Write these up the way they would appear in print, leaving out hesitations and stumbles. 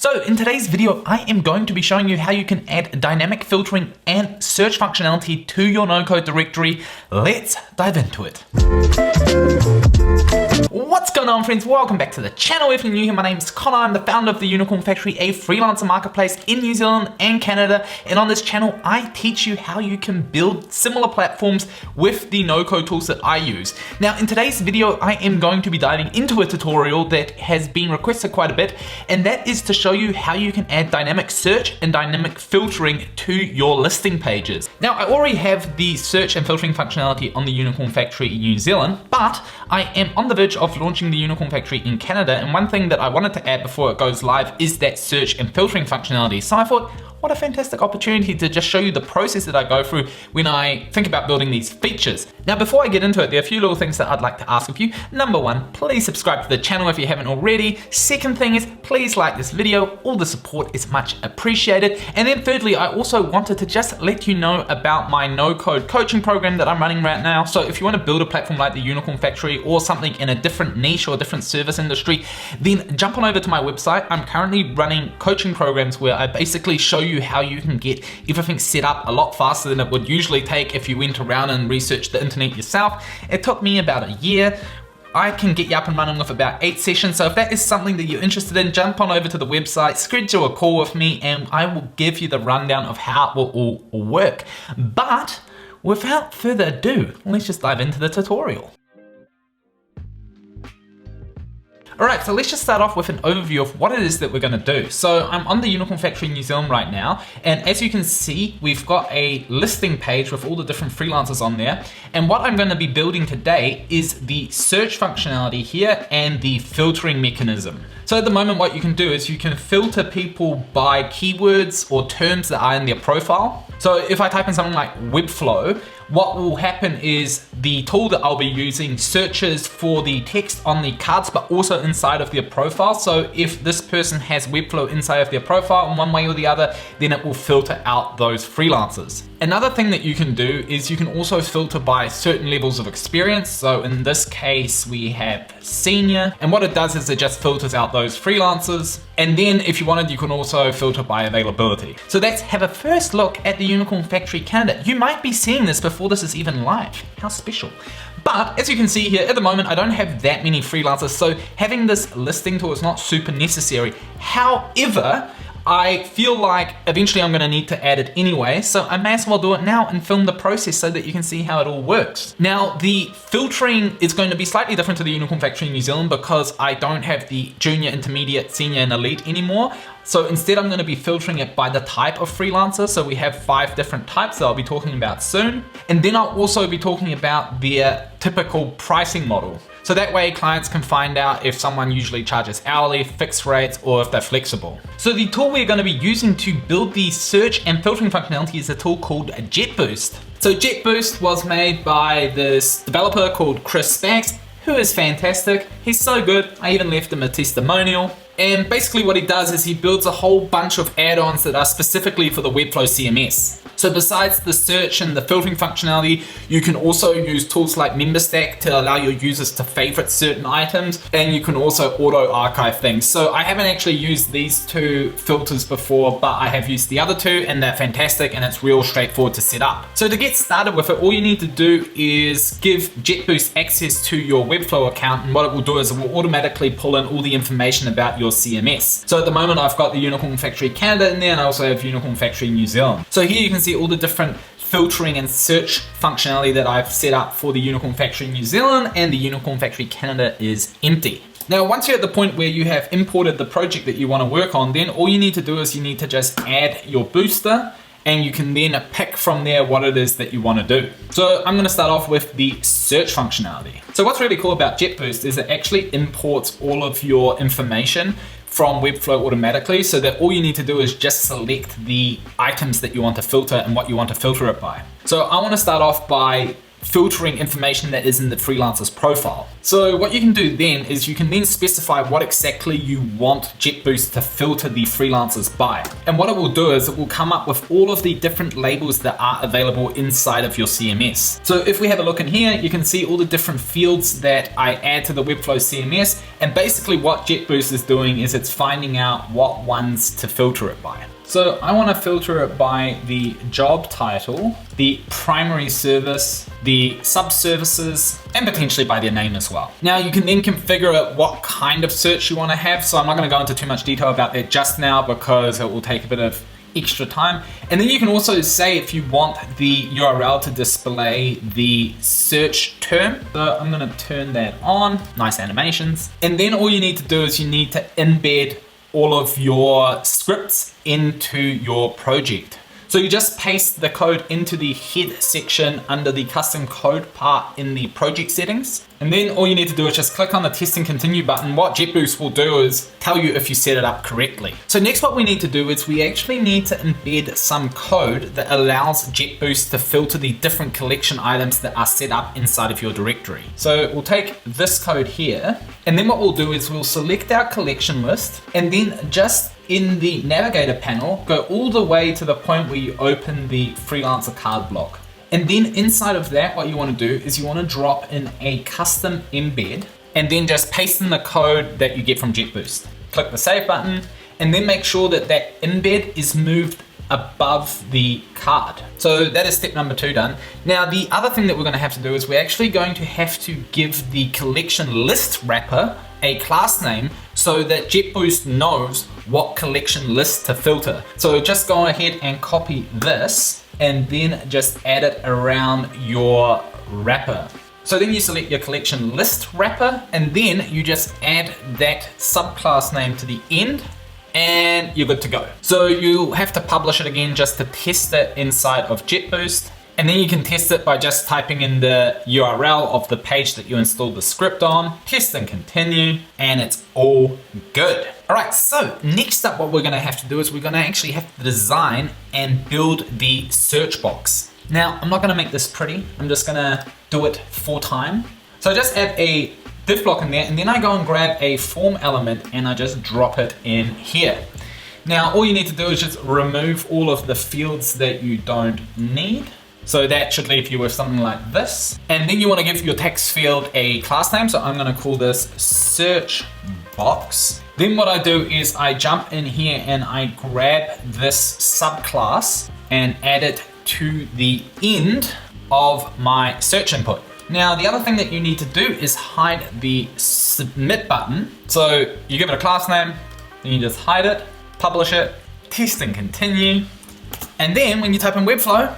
So in today's video, I am going to be showing you how you can add dynamic filtering and search functionality to your no-code directory. Let's dive into it. What's going on, friends? Welcome back to the channel. If you're new here, my name is Connor. I'm the founder of the Unicorn Factory, a freelancer marketplace in New Zealand and Canada. And on this channel, I teach you how you can build similar platforms with the no-code tools that I use. Now, in today's video, I am going to be diving into a tutorial that has been requested quite a bit, and that is to show you how you can add dynamic search and dynamic filtering to your listing pages. Now, I already have the search and filtering functionality on the Unicorn Factory in New Zealand, but I am on the verge of launching the Unicorn Factory in Canada, and one thing that I wanted to add before it goes live is that search and filtering functionality. So I thought, what a fantastic opportunity to just show you the process that I go through when I think about building these features. Now, before I get into it, there are a few little things that I'd like to ask of you. Number one, please subscribe to the channel if you haven't already. Second thing is, please like this video. All the support is much appreciated. And then thirdly, I also wanted to just let you know about my no-code coaching program that I'm running right now. So if you want to build a platform like the Unicorn Factory or something in a different niche or a different service industry, then jump on over to my website. I'm currently running coaching programs where I basically show you how you can get everything set up a lot faster than it would usually take if you went around and researched the internet yourself. It took me about a year. I can get you up and running with about 8 sessions. So if that is something that you're interested in, jump on over to the website, schedule a call with me, and I will give you the rundown of how it will all work. But without further ado, let's just dive into the tutorial. Alright, so let's just start off with an overview of what it is that we're going to do. So I'm on the Unicorn Factory New Zealand right now, and as you can see, we've got a listing page with all the different freelancers on there. And what I'm going to be building today is the search functionality here and the filtering mechanism. So at the moment, what you can do is you can filter people by keywords or terms that are in their profile. So if I type in something like Webflow, what will happen is the tool that I'll be using searches for the text on the cards, but also inside of their profile. So if this person has Webflow inside of their profile in one way or the other, then it will filter out those freelancers. Another thing that you can do is you can also filter by certain levels of experience. So in this case, we have senior, and what it does is it just filters out those freelancers. And then if you wanted, you can also filter by availability. So let's have a first look at the Unicorn Factory Canada. You might be seeing this before this is even live. How special. But as you can see here, at the moment, I don't have that many freelancers, so having this listing tool is not super necessary. However, I feel like eventually I'm going to need to add it anyway, so I may as well do it now and film the process so that you can see how it all works. Now, the filtering is going to be slightly different to the Unicorn Factory in New Zealand because I don't have the junior, intermediate, senior, and elite anymore. So instead, I'm going to be filtering it by the type of freelancer. So we have 5 different types that I'll be talking about soon. And then I'll also be talking about their typical pricing model. So that way clients can find out if someone usually charges hourly, fixed rates, or if they're flexible. So the tool we're going to be using to build the search and filtering functionality is a tool called Jetboost. So Jetboost was made by this developer called Chris Spags, who is fantastic. He's so good, I even left him a testimonial. And basically what he does is he builds a whole bunch of add-ons that are specifically for the Webflow CMS. So besides the search and the filtering functionality, you can also use tools like Memberstack to allow your users to favorite certain items, and you can also auto-archive things. So I haven't actually used these 2 filters before, but I have used the other 2, and they're fantastic, and it's real straightforward to set up. So to get started with it, all you need to do is give Jetboost access to your Webflow account, and what it will do is it will automatically pull in all the information about your CMS. So at the moment, I've got the Unicorn Factory Canada in there, and I also have Unicorn Factory New Zealand. So here you can see all the different filtering and search functionality that I've set up for the Unicorn Factory New Zealand, and the Unicorn Factory Canada is empty. Now, once you're at the point where you have imported the project that you want to work on, then all you need to do is you need to just add your booster, and you can then pick from there what it is that you want to do. So I'm going to start off with the search functionality. So what's really cool about Jetboost is it actually imports all of your information from Webflow automatically, so that all you need to do is just select the items that you want to filter and what you want to filter it by. So I want to start off by filtering information that is in the freelancer's profile. So what you can do then is you can then specify what exactly you want Jetboost to filter the freelancers by. And what it will do is it will come up with all of the different labels that are available inside of your CMS. So if we have a look in here, you can see all the different fields that I add to the Webflow CMS. And basically what Jetboost is doing is it's finding out what ones to filter it by. So I want to filter it by the job title, the primary service, the sub-services, and potentially by their name as well. Now you can then configure it what kind of search you want to have. So I'm not going to go into too much detail about that just now because it will take a bit of extra time. And then you can also say if you want the URL to display the search term. So I'm going to turn that on. Nice animations. And then all you need to do is you need to embed all of your scripts into your project. So you just paste the code into the head section under the custom code part in the project settings. And then all you need to do is just click on the test and continue button. What Jetboost will do is tell you if you set it up correctly. So next what we need to do is we actually need to embed some code that allows Jetboost to filter the different collection items that are set up inside of your directory. So we'll take this code here, and then what we'll do is we'll select our collection list, and then just in the navigator panel, go all the way to the point where you open the freelancer card block. And then inside of that, what you want to do is you want to drop in a custom embed and then just paste in the code that you get from Jetboost. Click the save button and then make sure that that embed is moved above the card. So that is step number 2 done. Now the other thing that we're going to have to do is we're actually going to have to give the collection list wrapper a class name so that Jetboost knows what collection list to filter. So just go ahead and copy this and then just add it around your wrapper. So then you select your collection list wrapper and then you just add that subclass name to the end and you're good to go. So you'll have to publish it again just to test it inside of Jetboost. And then you can test it by just typing in the URL of the page that you installed the script on, test and continue, and it's all good. All right, so next up what we're gonna have to do is we're gonna actually have to design and build the search box. Now, I'm not gonna make this pretty, I'm just gonna do it for time. So I just add a div block in there, and then I go and grab a form element and I just drop it in here. Now, all you need to do is just remove all of the fields that you don't need. So that should leave you with something like this. And then you want to give your text field a class name. So I'm going to call this search box. Then what I do is I jump in here and I grab this subclass and add it to the end of my search input. Now, the other thing that you need to do is hide the submit button. So you give it a class name, then you just hide it, publish it, test and continue. And then when you type in Webflow,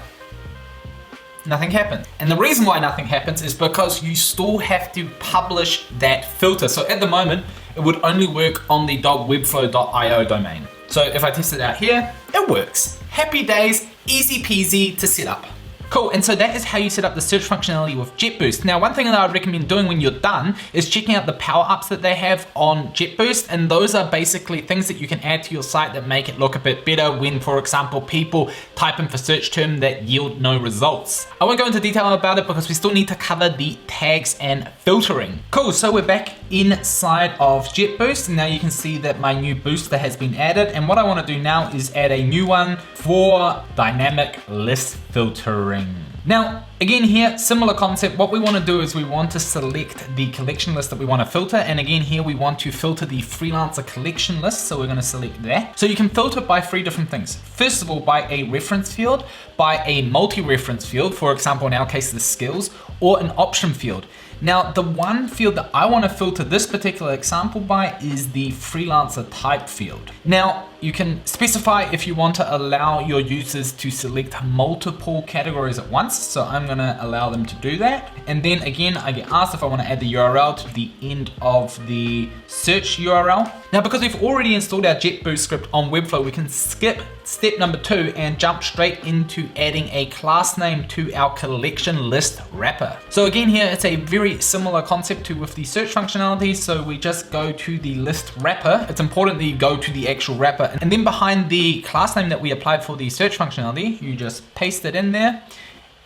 nothing happens. And the reason why nothing happens is because you still have to publish that filter. So at the moment, it would only work on the .webflow.io domain. So if I test it out here, it works. Happy days, easy peasy to set up. Cool, and so that is how you set up the search functionality with Jetboost. Now, one thing that I would recommend doing when you're done is checking out the power-ups that they have on Jetboost, and those are basically things that you can add to your site that make it look a bit better when, for example, people type in for search term that yield no results. I won't go into detail about it because we still need to cover the tags and filtering. Cool, so we're back inside of Jetboost, and now you can see that my new booster has been added, and what I want to do now is add a new one for dynamic list filtering. Now, again here, similar concept. What we want to do is we want to select the collection list that we want to filter. And again here, we want to filter the freelancer collection list. So we're going to select that. So you can filter by 3 different things. First of all, by a reference field, by a multi-reference field, for example, in our case, the skills, or an option field. Now, the one field that I want to filter this particular example by is the freelancer type field. Now, you can specify if you want to allow your users to select multiple categories at once. So I'm going to allow them to do that. And then again, I get asked if I want to add the URL to the end of the search URL. Now, because we've already installed our Jetboost script on Webflow, we can skip step number 2 and jump straight into adding a class name to our collection list wrapper. So again here, it's a very similar concept to with the search functionality. So we just go to the list wrapper. It's important that you go to the actual wrapper. And then behind the class name that we applied for the search functionality, you just paste it in there.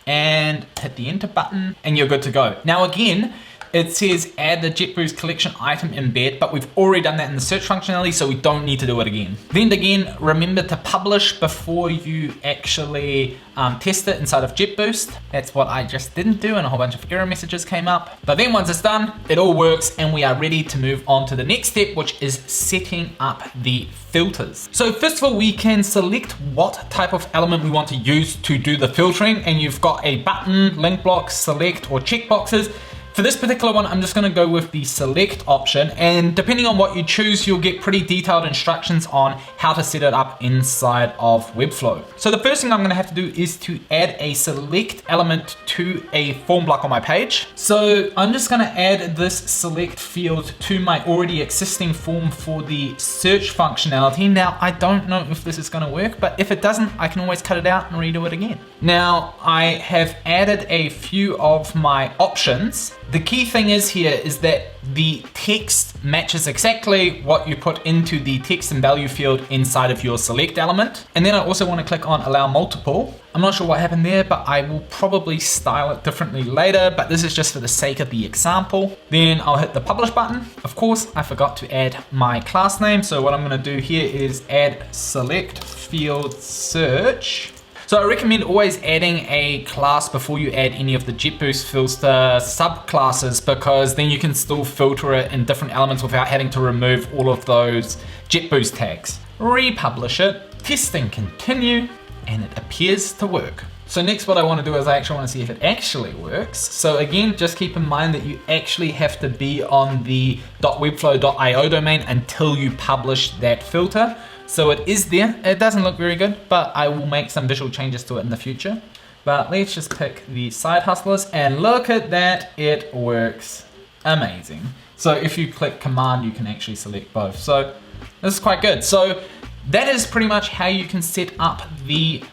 and hit the enter button and you're good to go. Now again, it says add the Jetboost collection item embed, but we've already done that in the search functionality, so we don't need to do it again. Then again, remember to publish before you actually test it inside of Jetboost. That's what I just didn't do, and a whole bunch of error messages came up. But then once it's done, it all works and we are ready to move on to the next step, which is setting up the filters. So first of all, we can select what type of element we want to use to do the filtering, and you've got a button, link block, select, or checkboxes. For this particular one, I'm just gonna go with the select option, and depending on what you choose, you'll get pretty detailed instructions on how to set it up inside of Webflow. So the first thing I'm gonna have to do is to add a select element to a form block on my page. So I'm just gonna add this select field to my already existing form for the search functionality. Now, I don't know if this is gonna work, but if it doesn't, I can always cut it out and redo it again. Now, I have added a few of my options. The key thing is here is that the text matches exactly what you put into the text and value field inside of your select element. And then I also want to click on allow multiple. I'm not sure what happened there, but I will probably style it differently later, but this is just for the sake of the example. Then I'll hit the publish button. Of course, I forgot to add my class name. So what I'm going to do here is add select field search. So I recommend always adding a class before you add any of the Jetboost filter subclasses, because then you can still filter it in different elements without having to remove all of those Jetboost tags. Republish it, testing continue, and it appears to work. So next what I want to do is I actually want to see if it actually works. So again, just keep in mind that you actually have to be on the .webflow.io domain until you publish that filter. So it is there. It doesn't look very good, but I will make some visual changes to it in the future. But let's just pick the side hustlers and look at that, it works amazing. So if you click command, you can actually select both. So this is quite good. So that is pretty much how you can set up the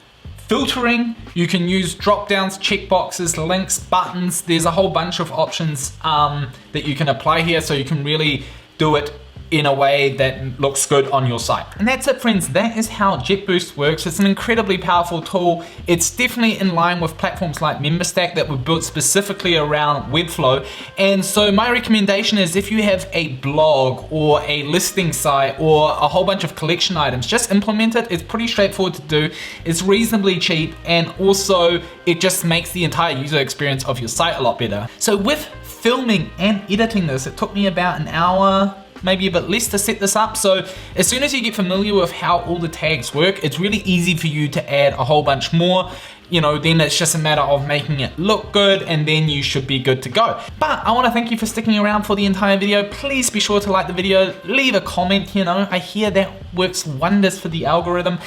filtering. You can use drop downs, checkboxes, links, buttons. There's a whole bunch of options that you can apply here, so you can really do it in a way that looks good on your site. And that's it, friends. That is how Jetboost works. It's an incredibly powerful tool. It's definitely in line with platforms like Memberstack that were built specifically around Webflow. And so my recommendation is, if you have a blog or a listing site or a whole bunch of collection items, just implement it. It's pretty straightforward to do. It's reasonably cheap, and also it just makes the entire user experience of your site a lot better. So with filming and editing this, it took me about an hour, maybe a bit less, to set this up. So as soon as you get familiar with how all the tags work, it's really easy for you to add a whole bunch more. You know, then it's just a matter of making it look good, and then you should be good to go. But I want to thank you for sticking around for the entire video. Please be sure to like the video, leave a comment. You know, I hear that works wonders for the algorithm,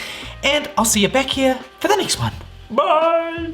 and I'll see you back here for the next one. Bye.